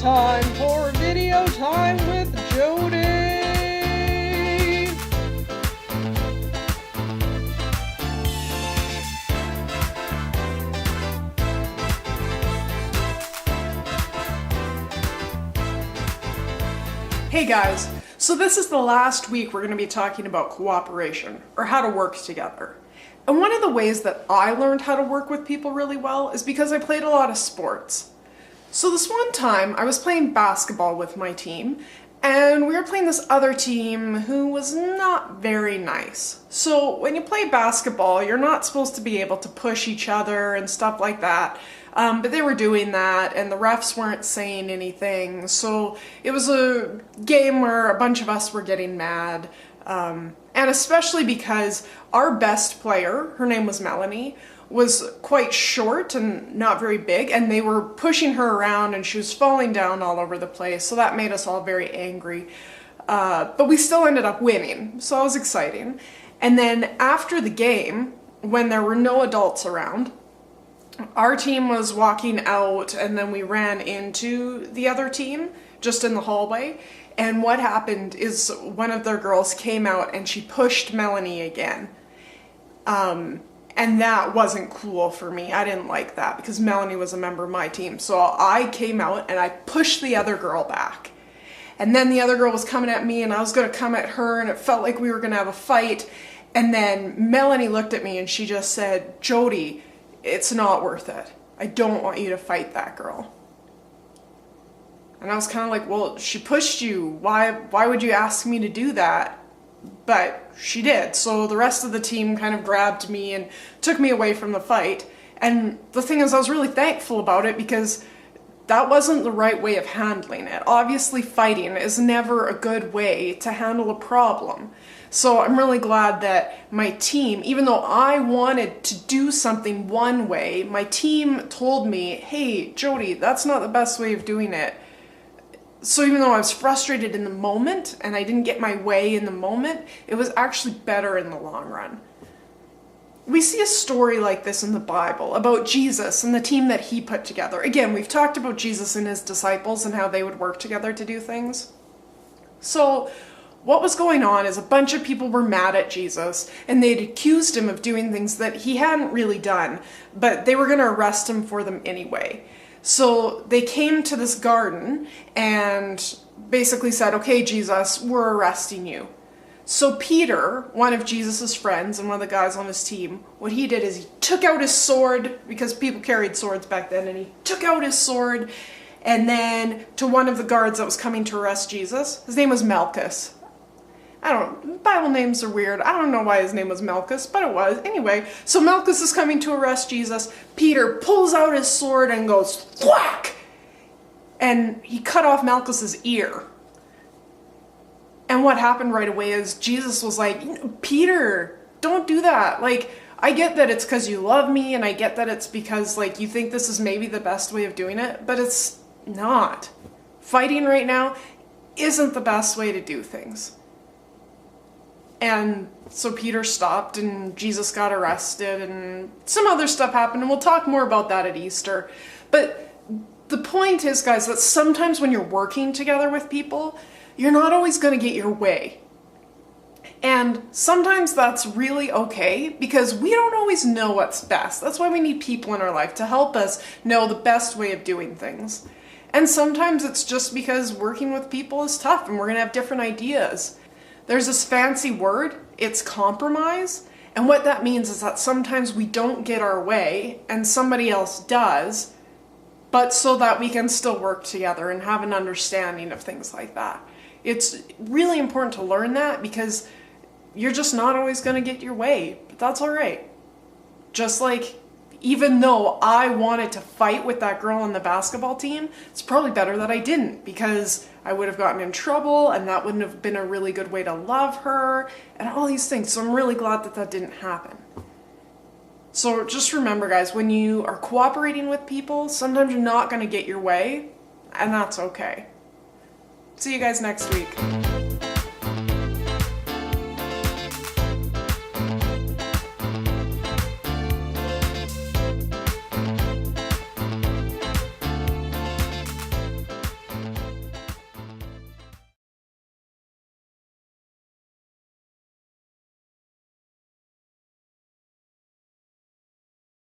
time for video time with Jodi. Hey guys, so this is the last week we're going to be talking about cooperation, or how to work together. And one of the ways that I learned how to work with people really well is because I played a lot of sports. So this one time I was playing basketball with my team, and we were playing this other team who was not very nice. So when you play basketball, you're not supposed to be able to push each other and stuff like that. But they were doing that, and the refs weren't saying anything. So it was a game where a bunch of us were getting mad. And especially because our best player, her name was Melanie, was quite short and not very big, and they were pushing her around and she was falling down all over the place. So that made us all very angry. But we still ended up winning, so it was exciting. And then after the game, when there were no adults around, our team was walking out, and then we ran into the other team just in the hallway. And what happened is one of their girls came out and she pushed Melanie again. And that wasn't cool for me. I didn't like that because Melanie was a member of my team. So I came out and I pushed the other girl back. And then the other girl was coming at me and I was going to come at her, and it felt like we were going to have a fight. And then Melanie looked at me and she just said, "Jodi, it's not worth it. I don't want you to fight that girl." And I was kind of like, well, she pushed you. Why would you ask me to do that? But she did. So the rest of the team kind of grabbed me and took me away from the fight. And the thing is, I was really thankful about it because that wasn't the right way of handling it. Obviously, fighting is never a good way to handle a problem. So I'm really glad that my team, even though I wanted to do something one way, my team told me, "Hey, Jodi, that's not the best way of doing it." So even though I was frustrated in the moment and I didn't get my way in the moment, it was actually better in the long run. We see a story like this in the Bible about Jesus and the team that he put together. Again, we've talked about Jesus and his disciples and how they would work together to do things. So what was going on is a bunch of people were mad at Jesus, and they'd accused him of doing things that he hadn't really done, but they were going to arrest him for them anyway. So they came to this garden and basically said, "Okay, Jesus, we're arresting you." So Peter, one of Jesus's friends and one of the guys on his team, what he did is he took out his sword, because people carried swords back then, and he took out his sword, and then to one of the guards that was coming to arrest Jesus, his name was Malchus. Bible names are weird. I don't know why his name was Malchus, but it was. Anyway, so Malchus is coming to arrest Jesus. Peter pulls out his sword and goes, thwack! And he cut off Malchus's ear. And what happened right away is Jesus was like, "Peter, don't do that. Like, I get that it's because you love me, and I get that it's because, like, you think this is maybe the best way of doing it, but it's not. Fighting right now isn't the best way to do things." And so Peter stopped, and Jesus got arrested, and some other stuff happened, and we'll talk more about that at Easter. But the point is, guys, that sometimes when you're working together with people, you're not always going to get your way. And sometimes that's really okay, because we don't always know what's best. That's why we need people in our life to help us know the best way of doing things. And sometimes it's just because working with people is tough, and we're going to have different ideas. There's this fancy word, it's compromise, and what that means is that sometimes we don't get our way and somebody else does, but so that we can still work together and have an understanding of things like that. It's really important to learn that, because you're just not always going to get your way, but that's all right. Just like, even though I wanted to fight with that girl on the basketball team, it's probably better that I didn't, because I would have gotten in trouble, and that wouldn't have been a really good way to love her, and all these things. So I'm really glad that that didn't happen. So just remember, guys, when you are cooperating with people, sometimes you're not going to get your way, and that's okay. See you guys next week.